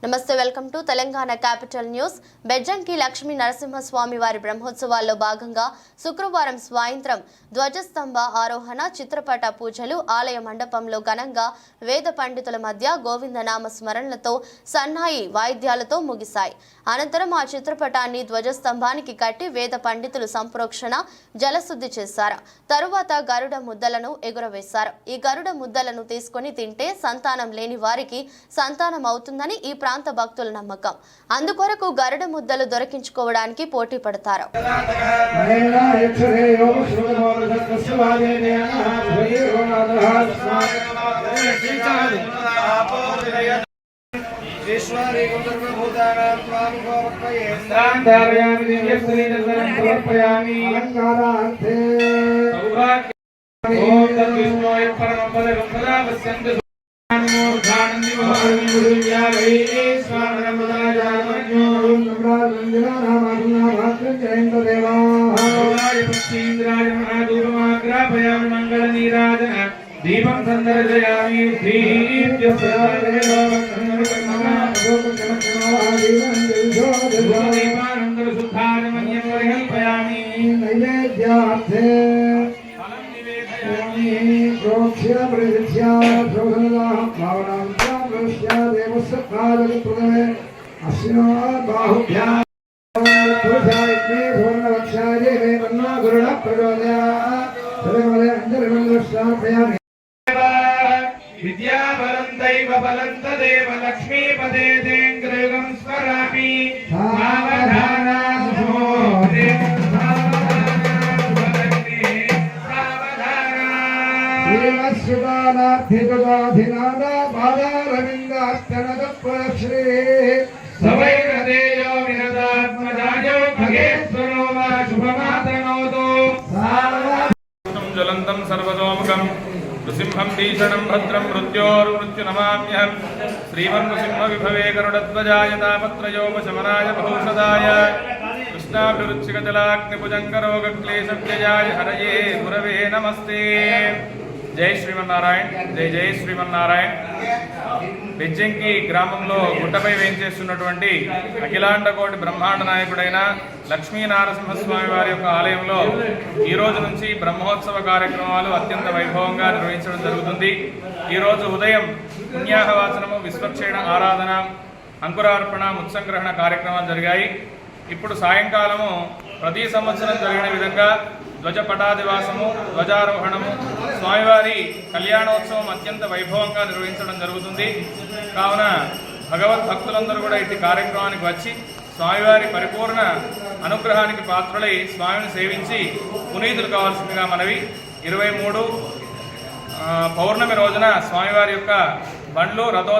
నమస్తే, welcome to Telangana capital news. Bejjanki Lakshmi Narasimhaswamy వారి బ్రహ్మోత్సవాల్లో భాగంగా శుక్రవారం సాయంత్రం ధ్వజస్తంభ ఆరోహణ, చిత్రపట పూజలు ఆలయ మండపంలో ఘనంగా వేద పండితుల మధ్య గోవిందనామ స్మరణలతో సన్నాయి వాయిద్యాలతో ముగిశాయి. అనంతరం ఆ చిత్రపటాన్ని ధ్వజస్తంభానికి కట్టి వేద పండితులు సంప్రోక్షణ జలశుద్ధి చేశారు. తరువాత గరుడ ముద్దలను ఎగురవేశారు. ఈ గరుడ ముద్దలను తీసుకుని తింటే సంతానం లేని వారికి సంతానం అవుతుందని ఈ ప్రాంత భక్తుల నమ్మకం. అందుకొరకు గరుడ ముద్దలు దొరికించుకోవడానికి పోటీ పడతారు. दीपं संदर्शयामि दीपानन्दसुखारमन्यपरिकल्पयामि नैवेद्यार्थे फलं निवेदयामि प्रोक्ष्य प्रदिश्य शोभनदाः भावनां प्रश्य देवस्य कालप्रदमे अस्यो बाहुभ्यां पुरुषायज्ञे सुवर्णवक्षाये मे तन्नो गुरुणः प्रचोदयात् सर्वमले अञ्जलिमण्डलश्रापयामि विद्याबलन्दैव बलन्तदेव लक्ष्मीपदे तेङ्गृगं स्मरामि श्रीमत्सुदानार्थितदाधिनादा बालारविन्दास्तनदपुरश्री सवैरदेयो विनदात्मजायो भगेश्वरो वा शुभमातनोतु ज्वलन्तं सर्वतोमुखम् नृसिंहं भीषणं भद्रं मृत्योर्मृत्युनमाम्यहं श्रीमन्नृसिंहविभवे गरुडध्वजाय तापत्रयोपशमनाय भूषदाय कृष्णाभिरुचिकजलाग्निभुजङ्गरोगक्लेशव्ययाय हरये गुरवे नमस्ते। जय श्रीमन्नारायण, जय जय श्रीमन्नारायण। బెజ్జంకి గ్రామంలో గుట్టపై వేంచేస్తున్నటువంటి అఖిలాండకోటి బ్రహ్మాండ నాయకుడైన లక్ష్మీ నరసింహస్వామి వారి యొక్క ఆలయంలో ఈ రోజు నుంచి బ్రహ్మోత్సవ కార్యక్రమాలు అత్యంత వైభవంగా నిర్వహించడం జరుగుతుంది. ఈరోజు ఉదయం పుణ్యాహవాచనము, విశ్వక్షేణ ఆరాధన, అంకురార్పణ, ముత్సంగ్రహణ కార్యక్రమాలు జరిగాయి. ఇప్పుడు సాయంకాలము ప్రతి సంవత్సరం జరిగిన విధంగా ధ్వజపటాదివాసము, ధ్వజారోహణము, స్వామివారి కళ్యాణోత్సవం అత్యంత వైభవంగా నిర్వహించడం జరుగుతుంది. కావున భగవద్భక్తులందరూ కూడా ఇటు కార్యక్రమానికి వచ్చి స్వామివారి పరిపూర్ణ అనుగ్రహానికి పాత్రులై స్వామిని సేవించి పునీతులు కావాల్సిందిగా మనవి. 23 పౌర్ణమి రోజున స్వామివారి యొక్క బండ్లు రథోత్సవం